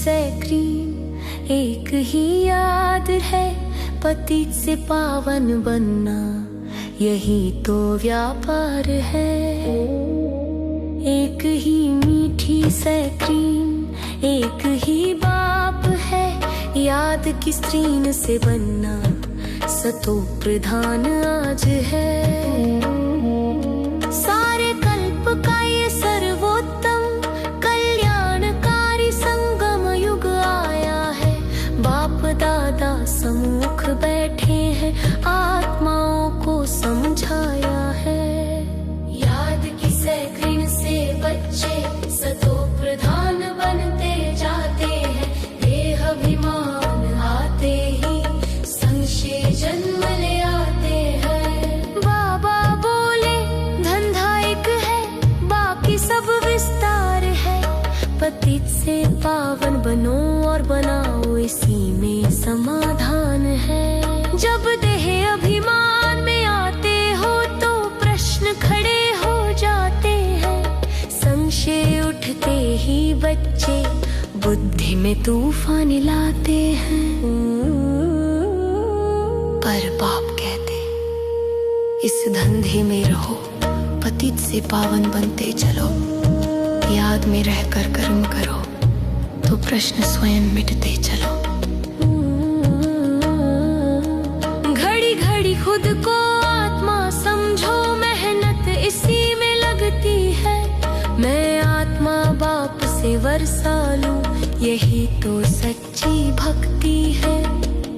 Saccharin एक ही याद है, पतित से पावन बनना यही तो व्यापार है। एक ही मीठी सैक्रीन एक ही बाप है, याद की स्त्रीन से बनना सतो प्रधान आज है। सारे कल्प का ये सर्वोत्तम कल्याणकारी संगम युग आया है। बाप दादा सम्मुख बैठे हैं, आत्माओं को समझाया है। याद की सैक्रीन से बच्चे सतो प्रधान बनते जाते हैं। देह अभिमान आते ही संशय जन्म ले आते हैं। बाबा बोले धंधा एक है, बाकी सब विस्तार है। पतित से पावन बनो और बनाओ, इसी में समाधान है। जब देह अभिमान में आते हो तो प्रश्न खड़े हो जाते हैं। संशय उठते ही बच्चे बुद्धि में तूफान लाते हैं। पर बाप कहते इस धंधे में रहो, पतित से पावन बनते चलो। याद में रहकर कर्म करो तो प्रश्न स्वयं मिटते चलो। घड़ी घड़ी खुद को आत्मा समझो, मेहनत इसी में लगती है। मैं आत्मा बाप से वर्षा लूं, यही तो सच्ची भक्ति है।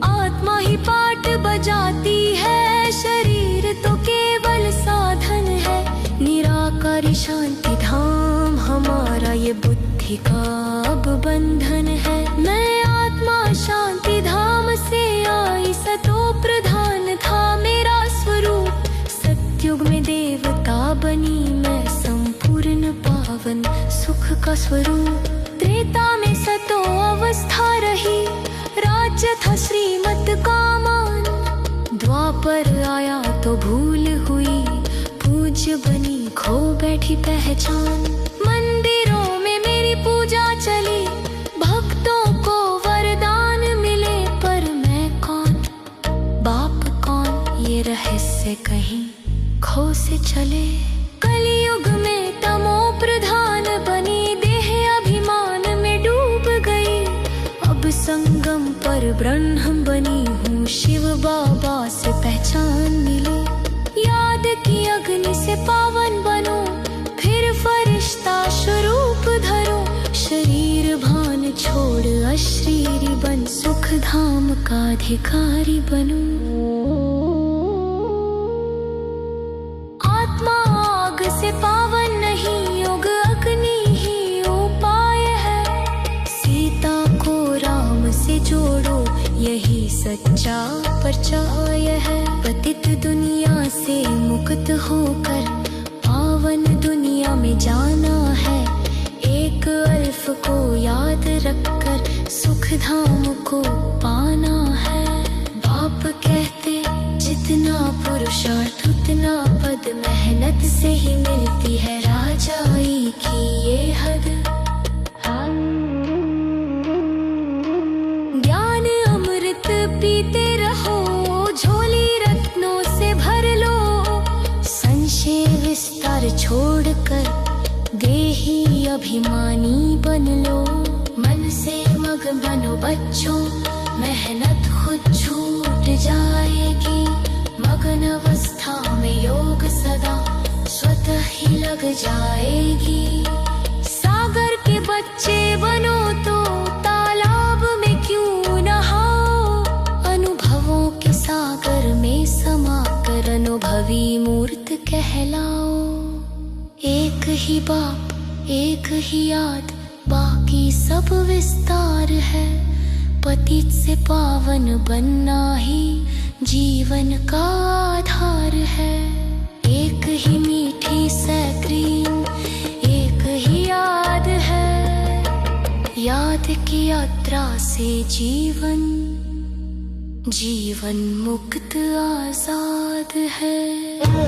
आत्मा ही पाठ बजाती है, शरीर तो केवल साधन है। निराकारी शांति धाम हमारा ये बुद्धि का अब बंधन है। मैं आत्मा शांति धाम से आई, सतो प्रधान था मेरा स्वरूप। सत्युग में देवता बनी मैं, संपूर्ण पावन सुख का स्वरूप। त्रेता में सतो अवस्था रही, राज्य था श्रीमत का मान। द्वापर आया तो भूल हुई, पूज्य बनी खो बैठी पहचान। मंदिरों में मेरी पूजा चली, भक्तों को वरदान मिले। पर मैं कौन, बाप कौन, ये रहस्य कहीं खो से चले। कलयुग में तमो प्रधान बनी, देह अभिमान में डूब गई। अब संगम पर ब्रह्म बनी हूँ, शिव बाबा से पहचान मिली। याद की अग्नि से पावन बनो, फिर फरिश्ता स्वरूप धरो। शरीर भान छोड़ अशरीरी बन, सुख धाम का अधिकारी बनो। आत्मा आग से पावन नहीं, योग अग्नि ही उपाय है। सीता को राम से जोड़ो, यही सच्चा परिचय है। पतित दुनिया से मुक्त होकर पावन दुनिया में जाना है। एक अल्फ को याद रखकर सुख धाम को पाना है। बाप कहते जितना पुरुषार्थ उतना पद, मेहनत से ही मिलती है राजाई की ये हद। ज्ञान अमृत पीते रहो, झोली रत्नों से भर लो। संशय विस्तार छोड़कर देही अभिमानी बन लो। मन से मगन बनो बच्चों, मेहनत खुद छूट जाएगी। मगन अवस्था में योग सदा स्वतः ही लग जाएगी। सागर के बच्चे बनो तो तालाब में क्यों नहाओ। अनुभवों के सागर में समाकर अनुभवी मूर्त कहलाओ। एक ही बाप एक ही याद, बाकी सब विस्तार है। पतित से पावन बनना ही जीवन का आधार है। एक ही मीठी सैक्रीन एक ही याद है। याद की यात्रा से जीवन मुक्त आजाद है।